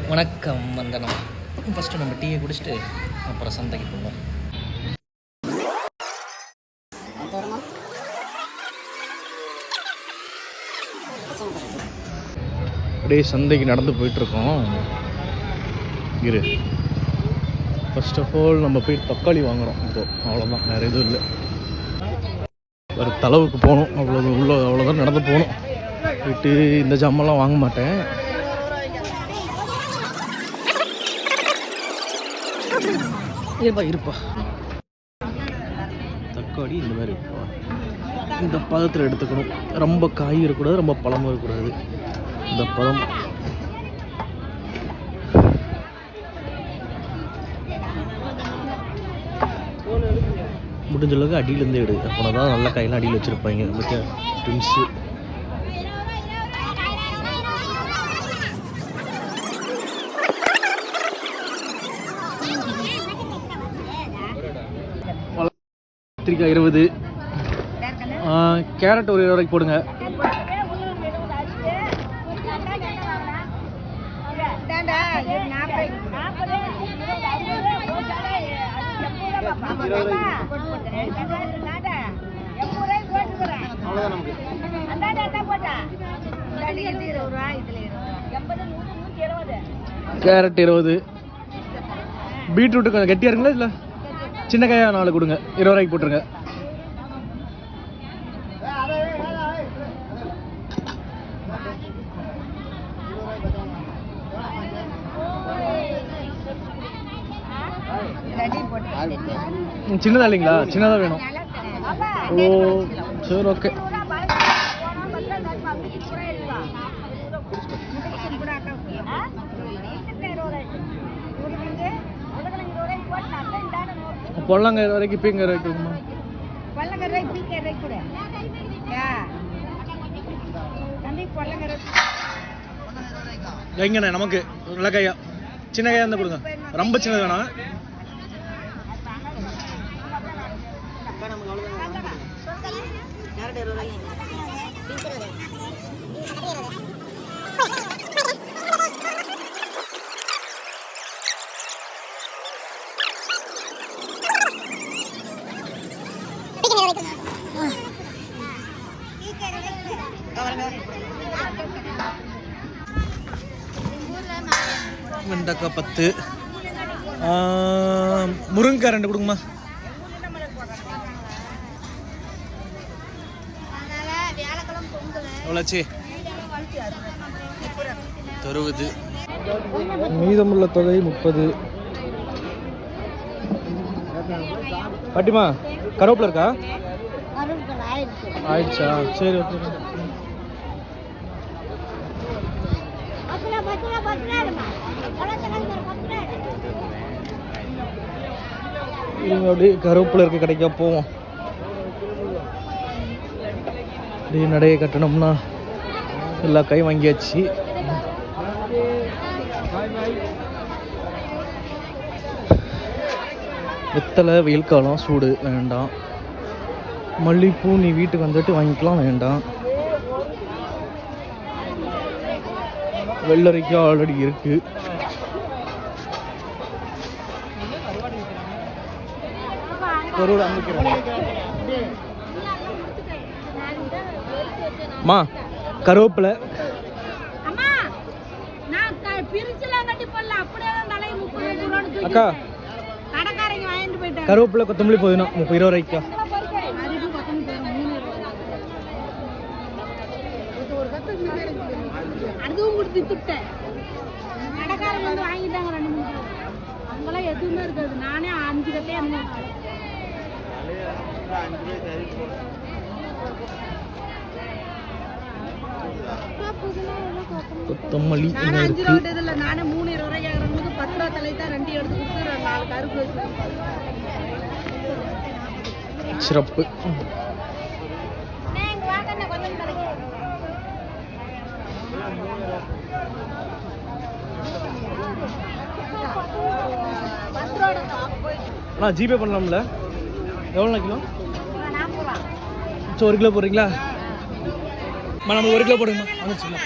வணக்கம் வந்தனம். ஃபஸ்ட்டு நம்ம டீயை குடிச்சிட்டு அப்புறம் சந்தைக்கு போவோம். அப்படியே சந்தைக்கு நடந்து போயிட்டுருக்கோம். இரு, ஃபர்ஸ்ட் ஆஃப் ஆல் நம்ம போய் தக்காளி வாங்குகிறோம். இப்போ அவ்வளோதான், வேறு எதுவும் இல்லை. ஒரு தளவுக்கு போகணும், அவ்வளோதான் நடந்து போகணும். போயிட்டு இந்த ஜாமெல்லாம் வாங்க மாட்டேன். இருப்பா தக்காளி இந்த மாதிரி இந்த பதத்தில் எடுத்துக்கணும். ரொம்ப காய் இருக்கக்கூடாது, ரொம்ப பழமும் இருக்கக்கூடாது. இந்த பதம். முடிஞ்ச அளவுக்கு அடியிலேருந்து எடு, அப்போனா தான் நல்ல காயெல்லாம் அடியில் வச்சுருப்பாங்க. ஓகே ட்ரிம்ஸு. கத்திரிக்காய் 20, கேரட் ஒரு 20 ரூபாய்க்கு போடுங்க. கேரட் 20. பீட்ரூட்டு கொஞ்சம் கெட்டியா இருக்குங்களா? இல்லை சின்ன காயா 4 கொடுங்க, 20 ரூபாய்க்கு போட்டுருங்க. சின்னதா இல்லைங்களா? சின்னதாக வேணும். ஓ சரி, ஓகே. பொள்ளங்க 20 ரூபாய்க்கு, பீங்க 20 ரூபாய்க்குமா? எங்கண்ணே நமக்கு நல்ல கையா, சின்ன கையா இருந்தால் கொடுங்க. ரொம்ப சின்னது வேணாம். வெண்டைக்காய் 10, முருங்கைக்காய் 2 கொடுங்கம்மா. எவ்வளோச்சு? 60. மீதமுள்ள தொகை 30. பாட்டிமா கருவேப்பிலை இருக்கா? ஆயிடுச்சா? சரி, ஓகே. அப்படியே கருவேப்பிலை இருக்க கிடைக்க போவோம். அப்படியே நடைய கட்டணும்னா எல்லா காயும் வாங்கியாச்சு. வெத்தலை வெயில் காலம், சூடு வேண்டாம். மல்லிகைப்பூ நீ வீட்டுக்கு வந்துட்டு வாங்கிக்கலாம், வேண்டாம். வெள்ளரிக்காய் ஆல்ரெடி இருக்கு. மா கருவேப்பிலை அக்கா, கருவேப்பிலை கொத்தமல்லி போதும் 20 ரூபாய்க்கா? அதுவும் கொடுத்து விட்டுட்டேன். கடைக்காரங்க வந்து வாங்கிட்டாங்க 2 3. அவங்களாம் எதுவுமே இருக்காது. நானே 5 கட்டையே இருந்தேன். கொத்தமல்லி 5 ரூபா இல்லை, நானே 3 20 ரூபாய் கேட்கறவங்களுக்கு 10 ரூபா தலை தான் 2 எடுத்து கொடுத்து 4 கருக்கு சிறப்பு. அண்ணா ஜிபே பண்ணலாம்ல? எவ்வளோண்ணா கிலோ? 1 கிலோ போடுறீங்களா? நம்ம 1 கிலோ போடுங்கம்மா. வந்துச்சுங்களா?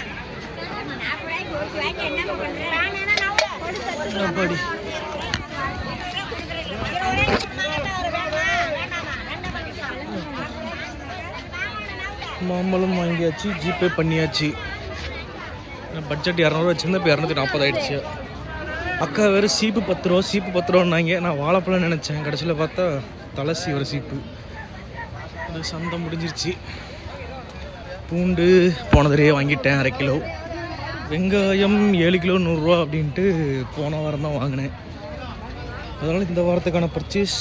அப்படி மாம்பழம் வாங்கியாச்சு, ஜிபே பண்ணியாச்சு. பட்ஜெட் 200 வச்சுருந்தேன், இப்போ 240 ஆயிடுச்சு. அக்கா வேறு சீப்பு 10 ரூபா, சீப்பு 10 ரூபான்னாங்க. நான் வாழைப்பழம் நினச்சேன், கடைசியில் பார்த்தா தலசி ஒரு சீப்பு. அது சந்தை முடிஞ்சிருச்சு. பூண்டு போன தடவையே வாங்கிட்டேன் 1/2 கிலோ. வெங்காயம் 7 கிலோ 100 ரூபா அப்படின்ட்டு போன வாரம் தான் வாங்கினேன். அதனால் இந்த வாரத்துக்கான பர்ச்சேஸ்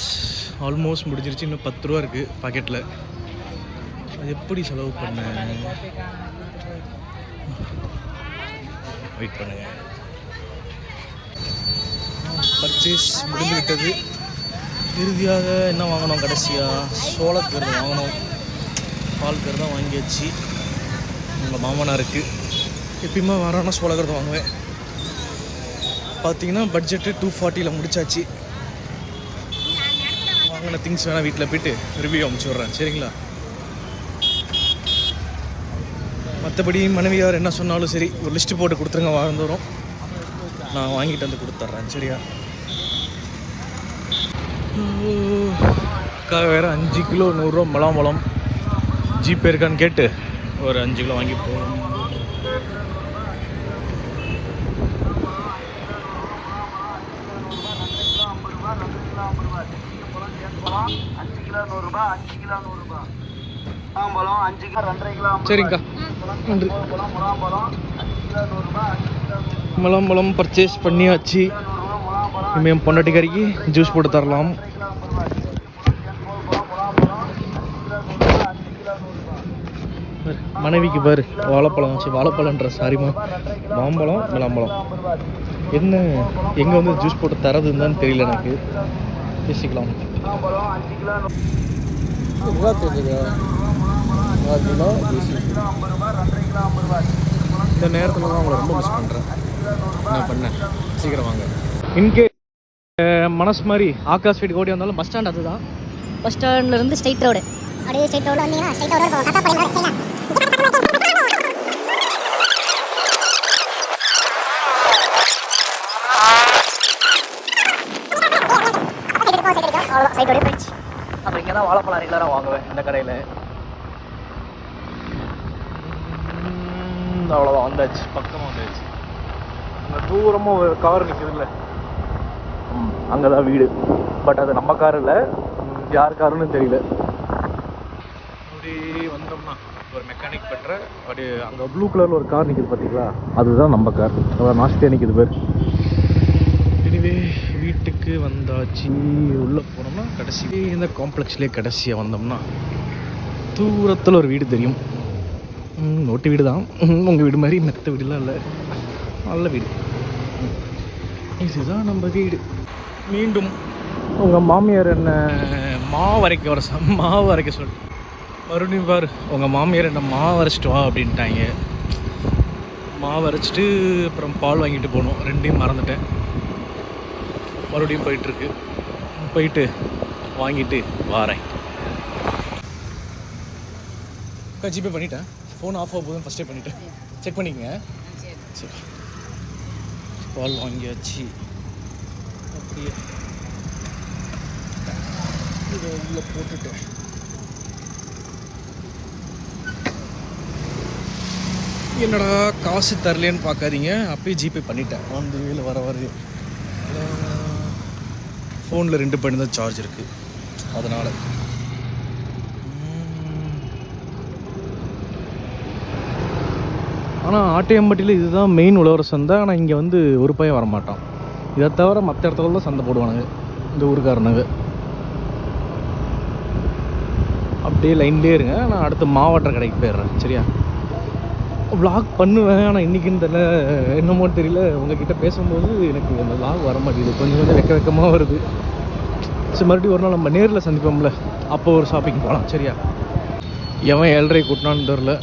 ஆல்மோஸ்ட் முடிஞ்சிருச்சு. இன்னும் 10 ரூபா இருக்குது பாக்கெட்டில். அது எப்படி செலவு பண்ணேன், வெயிட் பண்ணுங்க. பர்ச்சேஸ் முடிந்து விட்டது. இறுதியாக என்ன வாங்கினோம், கடைசியாக சோளக்கருது வாங்கினோம். பால் கரு தான் வாங்கியாச்சு. உங்கள் மாமனாருக்கு எப்பயுமே வரானா சோளக்கருது வாங்குவேன். பார்த்தீங்கன்னா பட்ஜெட்டு 240 முடிச்சாச்சு. வாங்கின திங்ஸ் வேணால் வீட்டில் போய்ட்டு ரிவ்யூ அமுச்சு விட்றேன், சரிங்களா? மற்றபடி மனைவியார் என்ன சொன்னாலும் சரி, ஒரு லிஸ்ட்டு போட்டு கொடுத்துருங்க வாரந்தோறும், நான் வாங்கிட்டு வந்து கொடுத்துட்றேன், சரியா? அக்கா வேறு 5 கிலோ 100 ரூபா மலாம்பழம் ஜிபே இருக்கான்னு கேட்டு ஒரு 5 கிலோ வாங்கி போகணும். சரிங்கக்கா, நன்றி. மலாம்பழம் பர்ச்சேஸ் பண்ணியாச்சு. இனிமேல் பொண்டாட்டி கறிக்கு ஜூஸ் போட்டு தரலாம். மனைவிக்கு பாரு வாழைப்பழம், வாழைப்பழம்ன்ற சாரிமா, மாம்பழம் மிளாம்பழம். என்ன எங்கே வந்து ஜூஸ் போட்டு தரதுன்னு தெரியல எனக்கு. பேசிக்கலாம். இந்த நேரத்தில் தான் அவங்கள ரொம்ப மிஸ் பண்ணுறேன். என்ன பண்ணேன், சீக்கிரம் வாங்க. இன்கே மனசு மாதிரி ஆகாஷ் வீட்டுக்கு ஓடி வந்தாலும் பஸ் ஸ்டாண்ட் அதுதான். பஸ் ஸ்டாண்ட்லேருந்து ஸ்ட்ரைட் ரோடு, அப்படியே ஸ்ட்ரைட் ரோடு வந்தீங்கன்னா ஸ்ட்ரைட் ரோடு போகும். கரெக்டாக போயிடலாம். அவ்வளோதான், சைட் ரோடே போயிடுச்சு. அப்புறம் இங்கே தான் வாழைப்பழம் ரெகுலராக வாங்குவேன் இந்த கடையில். அவ்வளோதான், வந்தாச்சு, பக்கமாக வந்தாச்சு. அங்கே தூரமாக ஒரு கார் நிற்குதுல்ல, அங்கே தான் வீடு. பட் அது நம்ம கார் இல்லை, யார் காருன்னு தெரியல. அப்படி வந்தோம்னா ஒரு மெக்கானிக் பெற்ற அப்படி அங்கே ப்ளூ கலரில் ஒரு கார் நிற்குது பார்த்தீங்களா, அதுதான் நம்ம கார். அதான் நாஸ்தியாக நிற்குது பேர். எனிவே வீட்டுக்கு வந்தாச்சு. உள்ளே போனோம்னா கடைசி இந்த காம்ப்ளெக்ஸ்லேயே கடைசியாக வந்தோம்னா தூரத்தில் ஒரு வீடு தெரியும். நோட்டு வீடு தான், உங்கள் வீடு மாதிரி மெத்த வீடுலாம் இல்லை, நல்ல வீடு. இதுதான் நம்ம வீடு. மீண்டும் உங்கள் மாமியார் என்ன மாவு அரைக்க சொல்லு. மறுபடியும் பாரு, உங்கள் மாமியார் என்ன மாவு அரைச்சிட்டு வா அப்படின்ட்டாங்க. மாவு அரைச்சிட்டு அப்புறம் பால் வாங்கிட்டு போகணும், ரெண்டையும் மறந்துட்டேன். மறுபடியும் போயிட்டு வாங்கிட்டு வாரேன். ஜிபே பண்ணிட்டேன். ஃபோன் ஆஃப் ஆக போதும் ஃபஸ்ட்டே பண்ணிவிட்டேன். செக் பண்ணிக்கங்க. சரி, பால் வாங்கியாச்சு. அப்படியே இதை உள்ளே போட்டுட்டேன். என்னடா காசு தரலேன்னு பார்க்காதீங்க, அப்பயே ஜிபே பண்ணிட்டேன். வந்து வேலை வர ஃபோனில் 2 பண்ணி தான் சார்ஜ் இருக்குது, அதனால். ஆனால் ஆட்டையம்பட்டியில் இதுதான் மெயின் உழவர் சந்தை. ஆனால் இங்கே வந்து ஒரு பையன் வரமாட்டான். இதை தவிர மற்ற இடத்துல தான் சந்தை போடுவானுங்க இந்த ஊருக்காரனுங்க. அப்படியே லைன்லேயே இருங்க, நான் அடுத்து மாவட்ட கடைக்கு போயிடுறேன், சரியா? விளாக் பண்ணுவேன், ஆனால் இன்றைக்கின்னு தெரியல, என்னமோ தெரியல, உங்ககிட்ட பேசும்போது எனக்கு அந்த விளாக் வர மாட்டேங்குது. கொஞ்சம் வெக்கமாக வருது. சரி, மறுபடியும் ஒரு நாள் நம்ம நேரில் சந்திப்போம்ல, அப்போ ஒரு ஷாப்பிங் போகலாம், சரியா? எவன் 7:30 கூட்டினான்னு தெரில,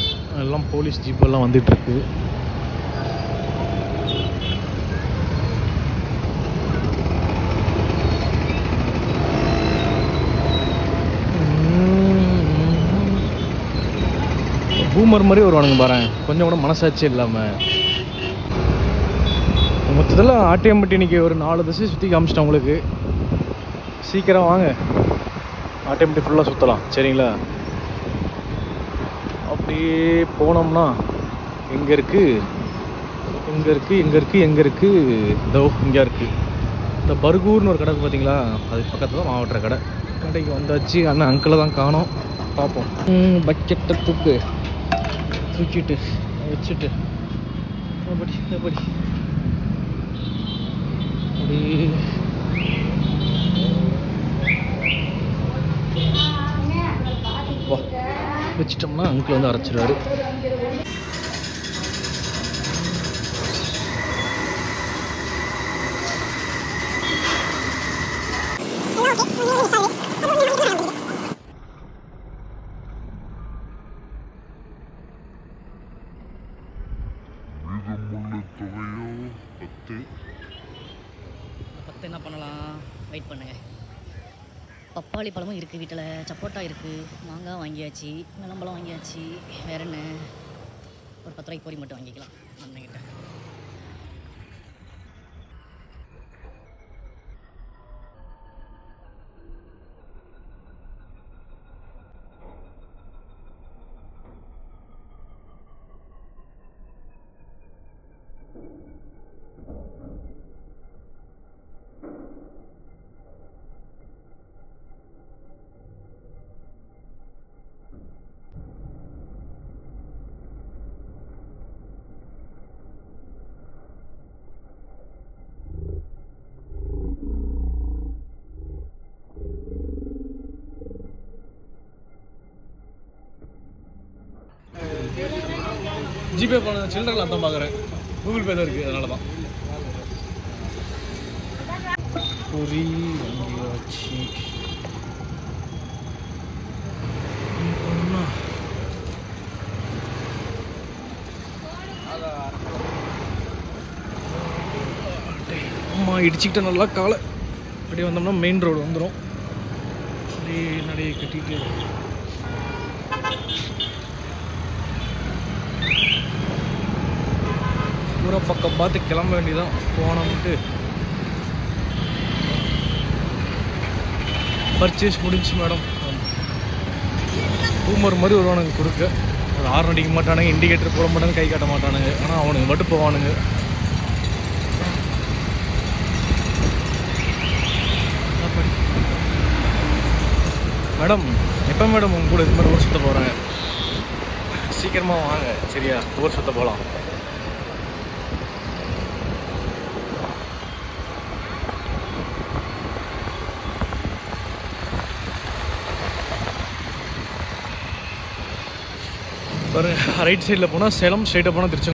எல்லாம் போலீஸ் ஜீப்பெல்லாம் வந்துட்டுருக்கு. பூமர் மாதிரி வருவானுங்க பாரு, கொஞ்சம் கூட மனசாட்சி இல்லாமல். மொத்தத்தில் ஆட்டியம்பட்டி இன்னைக்கு ஒரு 4 திசை சுற்றி காமிச்சிட்டேன் உங்களுக்கு. சீக்கிரம் வாங்க, ஆட்டியம்பட்டி ஃபுல்லாக சுற்றலாம் சரிங்களா. அப்படியே போனோம்னா எங்கே இருக்குது இதோ இங்கே இருக்குது. இந்த பர்கூர்னு ஒரு கடை பார்த்தீங்களா, அதுக்கு பக்கத்தில் தான் மாவட்ட கடை. கடைக்கு வந்தாச்சு. அண்ணன் அங்கிளை தான் காணோம். பார்ப்போம். பக்கெட்டை தூக்கிட்டு வச்சுட்டு அப்படி வச்சிட்டோம்னா அங்கிள் வந்து அரைச்சிடுவாரு. பத்து என்ன பண்ணலாம், வெயிட் பண்ணுங்க. பப்பாளி பழமும் இருக்குது வீட்டில், சப்போட்டா இருக்குது, மாங்காய் வாங்கியாச்சு, மிளம்பழம் வாங்கியாச்சு. வேற என்ன, ஒரு 10 ரூபாய்க்கு பொரி மட்டும் வாங்கிக்கலாம் அண்ணங்கிட்ட. ஜிபே பண்ண சில்லறலாம் தான் பார்க்குறேன். கூகுள் பே தான் இருக்குது, அதனால தான். பொரி வாங்கியாச்சு. அம்மா இடிச்சுக்கிட்ட நல்லா காலை. அப்படியே வந்தோம்னா மெயின் ரோடு வந்துடும். அப்படியே நடைய கட்டிட்டு பூரா பக்கம் பார்த்து கிளம்ப வேண்டியதான். போனோம்ட்டு பர்ச்சேஸ் முடிஞ்சு மேடம். பூமர் மாதிரி வருவானுங்க கொடுக்க. ஒரு ஹார்ன் அடிக்க மாட்டானுங்க, இண்டிகேட்டர் போட மாட்டானுங்க, கை காட்ட மாட்டானுங்க. ஆனால் அவனுங்க மட்டும் போவானுங்க. மேடம் எப்போ மேடம் உங்க கூட இது மாதிரி ஊர் சுற்ற போகிறேன்? சீக்கிரமாக வாங்க சரியா, ஊர் சுற்ற போகலாம். பாருங்க, ரைட் சைடில் போனால் சேலம், ஸ்ட்ரைட்டாக போனால் திருச்சி.